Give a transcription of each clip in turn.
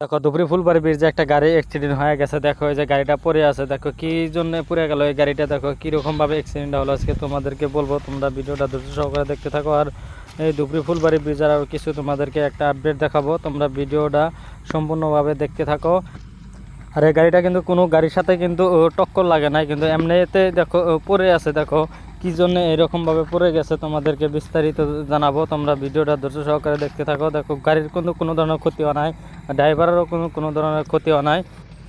দেখো ধুবড়ী ফুলবাড়ি ব্রিজে একটা গাড়ি অ্যাক্সিডেন্ট হয়ে গেছে। দেখো এই যে গাড়িটা পড়ে আছে, দেখো কি জন্য পড়ে গেল এই গাড়িটা, দেখো কিরকম ভাবে অ্যাক্সিডেন্ট হলো আজকে তোমাদেরকে বলবো। তোমরা ভিডিওটা ধৈর্য সহকারে দেখতে থাকো। আর এই ধুবড়ী ফুলবাড়ি ব্রিজের আর কিছু তোমাদেরকে একটা আপডেট দেখাবো, তোমরা ভিডিওটা সম্পূর্ণভাবে দেখতে থাকো। আর এই গাড়িটা কিন্তু কোনো গাড়ির সাথে কিন্তু টক্কর লাগে নাই, কিন্তু এমনিতে দেখো পড়ে আছে। দেখো কি জন্য এরকমভাবে পড়ে গেছে তোমাদেরকে বিস্তারিত জানাবো, তোমরা ভিডিওটা ধৈর্য সহকারে দেখতে থাকো। দেখো গাড়ির কিন্তু কোনো ধরনের ক্ষতি হয় নাই, ড্রাইভারেরও কোনো ধরনের ক্ষতি হয় নাই।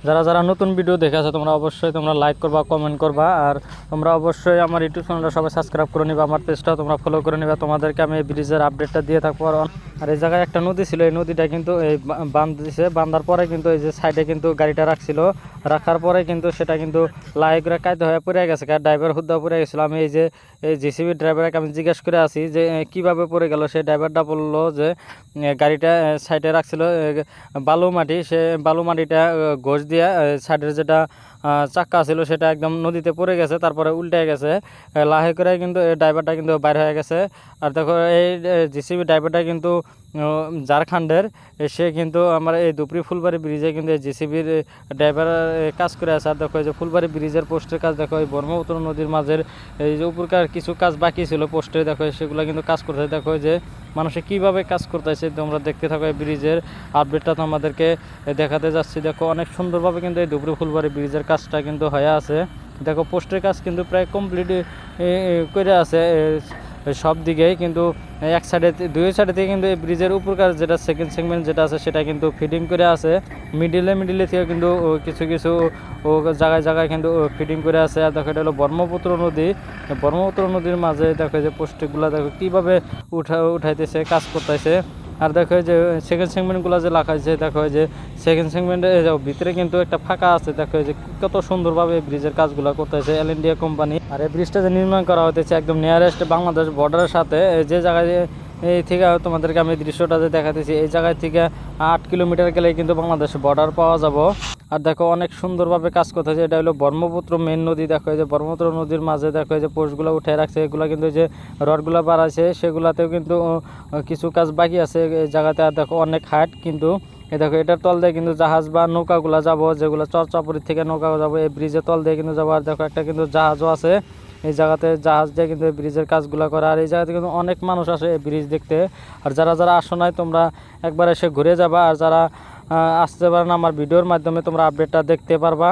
যারা যারা নতুন ভিডিও দেখে আছে তোমরা অবশ্যই তোমরা লাইক করবা, কমেন্ট করবা। আর তোমরা অবশ্যই আমার ইউটিউব চ্যানেলটা সবাই সাবস্ক্রাইব করে নিবা, আমার পেজটাও তোমরা ফলো করে নিবা। তোমাদেরকে আমি এই ব্রিজের আপডেটটা দিয়ে থাকবো। আর এই জায়গায় একটা নদী ছিল, এই নদীটা কিন্তু এই বাঁধ দিছে, বাঁধার পরে কিন্তু এই যে সাইডে কিন্তু গাড়িটা রাখছিল, রাখার পরে কিন্তু সেটা কিন্তু লাই করে কায়দা হয়ে পড়ে গেছে, ড্রাইভার হুদ্দা পড়ে গেছিলো। আমি এই যে এই জেসিবি ড্রাইভারকে আমি জিজ্ঞেস করে আছি যে কিভাবে পড়ে গেল, সেই ড্রাইভারটা বললো যে গাড়িটা সাইডে রাখছিল বালু মাটি, সে বালু মাটিটা ঘষ দিয়ে সাইডের যেটা চাক্কা ছিল সেটা একদম নদীতে পড়ে গেছে, তারপরে উল্টে গেছে। লাহে করে কিন্তু এই ড্রাইভারটা কিন্তু বাইর হয়ে গেছে। আর দেখো এই জেসিবি ড্রাইভারটা কিন্তু ঝাড়খণ্ডের, সে কিন্তু আমার এই ধুবড়ী ফুলবাড়ি ব্রিজে কিন্তু এই জেসিবির ড্রাইভার কাজ করে আছে। আর দেখো এই যে ফুলবাড়ি ব্রিজের পোস্টের কাজ, দেখো এই ব্রহ্মপুত্র নদীর মাঝের এই যে উপরকার কিছু কাজ বাকি ছিল পোস্টে, দেখো সেগুলো কিন্তু কাজ করতে। দেখো যে মানুষে কিভাবে কাজ করতেছে তোমরা দেখতে থাকো। এই ব্রিজের আপডেটটা তো আমাদেরকে দেখাতে যাচ্ছি। দেখো অনেক সুন্দরভাবে কিন্তু এই ধুবড়ী ফুলবাড়ি ব্রিজের কাজটা কিন্তু হয়ে আছে। দেখো পোস্টের কাজ কিন্তু প্রায় কমপ্লিট করে আছে সব দিকেই, কিন্তু এক সাইডে দুই সাইডে থেকে কিন্তু এই ব্রিজের উপরকার যেটা সেকেন্ড সেগমেন্ট যেটা আছে সেটা কিন্তু ফিটিং করে আছে। মিডিলে থেকে কিন্তু কিছু কিছু জায়গায় জায়গায় কিন্তু ফিটিং করে আছে। আর দেখো এটা হলো ব্রহ্মপুত্র নদী, ব্রহ্মপুত্র নদীর মাঝে দেখো যে পোস্টগুলো দেখো কীভাবে উঠাইতেছে, কাজ করতেছে। আর দেখো যে সেকেন্ড সেগমেন্টগুলো যে লাগাইছে, দেখো যে সেকেন্ড সেগমেন্টের ভিতরে কিন্তু একটা ফাঁকা আছে। দেখো যে কত সুন্দরভাবে ব্রিজের কাজগুলো করতেছে এল ইন্ডিয়া কোম্পানি। আর এই ব্রিজটা যে নির্মাণ করা হতেছে একদম নিয়ারেস্ট বাংলাদেশ বর্ডারের সাথে, যে জায়গায় এই থেকে তোমাদেরকে আমি দৃশ্যটা যে দেখাতেছি, এই জায়গায় থেকে 8 কিলোমিটার গেলে কিন্তু বাংলাদেশ বর্ডার পাওয়া যাব। আর দেখো অনেক সুন্দরভাবে কাজ করতেছে। এটা হলো ব্রহ্মপুত্র মেন নদী। দেখো এই যে ব্রহ্মপুত্র নদীর মাঝে দেখো এই যে পোস্টগুলো উঠে রাখছে, এগুলো কিন্তু যে রডগুলো বাড়াচ্ছে সেগুলাতেও কিন্তু কিছু কাজ বাকি আছে এই জায়গাতে। আর দেখো অনেক হাইট, কিন্তু এই দেখো এটার তল দিয়ে কিন্তু জাহাজ বা নৌকাগুলো যাবো, যেগুলো চরচাপুরি থেকে নৌকা যাবো এই ব্রিজের তল দিয়ে কিন্তু যাবো। আর দেখো একটা কিন্তু জাহাজও আছে এই জায়গাতে, জাহাজ দিয়ে কিন্তু এই ব্রিজের কাজগুলো করে। আর এই জায়গাতে কিন্তু অনেক মানুষ আসে এই ব্রিজ দেখতে। আর যারা যারা আসো নাই তোমরা একবার এসে ঘুরে যাবা, আর যারা আসতে পারে না আমার ভিডিওর মাধ্যমে তোমরা আপডেটটা দেখতে পারবা।